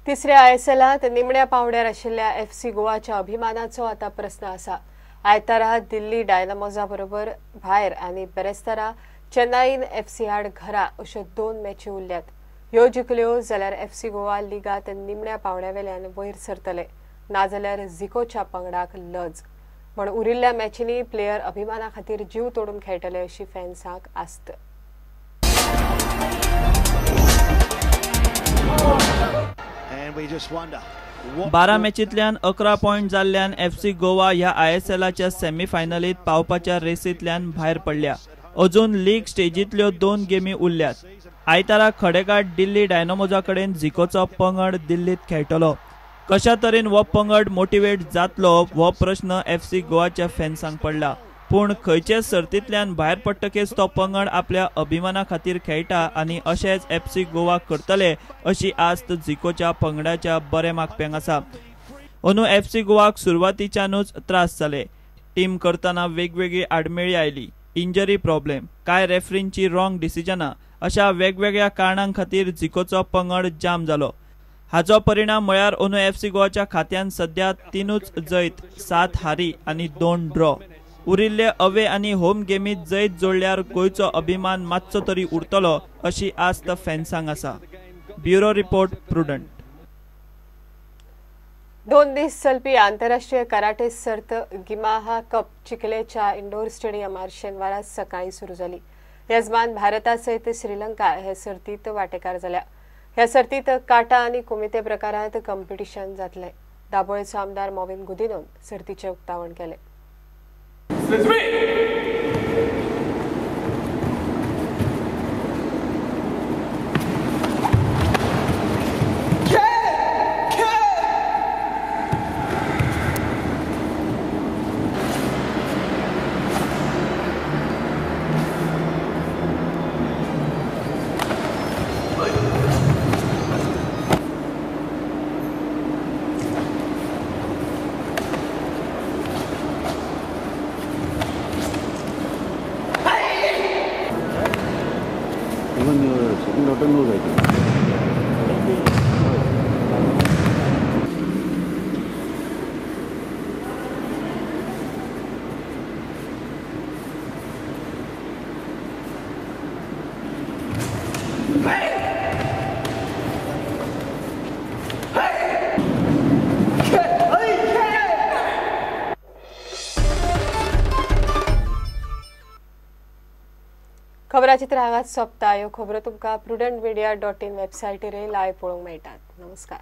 तिसऱ्या आयएसएलात निमण्या पावड्यार आशिल्ल्या एफसी गोवाच्या अभिमानाचो आता प्रश्न आसा। आयतारा दिल्ली डायनामोजा बरोबर भायर आनी बेरेस्तारा चेन्नईन एफसी आड घरा अश्यो 2 मॅची उरल्यात। ह्यो जिखल्यो जाल्यार एफसी गोवा लिगात निमण्या पावड्यावेल्यान वयर सरतले, नाजाल्यार झिकोच्या पंगडाक लज। पण उरिल्ल्या मॅचींनी प्लेयर अभिमाना खातीर जीव तोडून खेळटले अशी फॅन्सांक आस्त। 12 मॅचींतल्यान 11 पॉइंट जाल्ल्यान एफसी गोवा ह्या आयएसएलाच्या सेमीफायनलीत पावपाच्या रेसींतल्यान भायर पडल्या। अजून लीग स्टेजींतल्यो 2 गेमी उरल्यात। आयतारा खडेगाठ दिल्ली डायनामोजा कडेन झिकोचो पंगड दिल्लीत खेळटलो। कशा तरेन हो पंगड मोटिवेट जातलो हो प्रश्न एफसी गोवाच्या फॅन्सांक पडला। पूण खंयचे सर्तींतल्यान भायर पडटकेच तो पंगड आपल्या अभिमाना खातीर खेळटा आनी अशेंच एफसी गोवा करतले अशी आस्त झिकोच्या पंगडाच्या बरे मागप्यांक आसा। अंदू एफसी गोवाक सुरवातीच्यानूच त्रास जाले। टीम करतना वेगवेगळी आडमेळी आयली, इंजरी प्रॉब्लेम, काय रेफरींची रॉंग डिसिजनां अशा वेगवेगळ्या कारणांक खातीर झिकोचो पंगड जाम जालो। हाचो परिणाम म्हळ्यार अंदू एफसी गोवाच्या खात्यान सध्या 3 जैत, 7 हारी आनी 2 ड्रॉ। उरिल्ले अवे आनी होम गेमीत जैत जोडल्यार गोंयचो अभिमान मातसो तरी उरतलो अशी आस्त फॅन्सांक आसा। Bureau report, prudent. 2 दीस चलपी आंतरराष्ट्रीय कराटे सर्त गिमाहा कप चिखलेच्या इंडोर स्टेडियमार शेनवारा सकाळी सुरू जाली। येजमान भारतासयत श्रीलंका हे सर्तीत वांटेकार जाल्या। ह्या सर्तीत काटा आनी कुमिते प्रकारांत कॉम्पिटिशन जातले। दाबोळेचो आमदार मोविन गुदिनोन सर्तीचे उक्तावण केले। खबराचित्र हांगाच सोंपता। ह्यो खबरो तुमकां prudentmedia.in वेबसायटीर लायव्ह पळोवंक मेळटात। नमस्कार।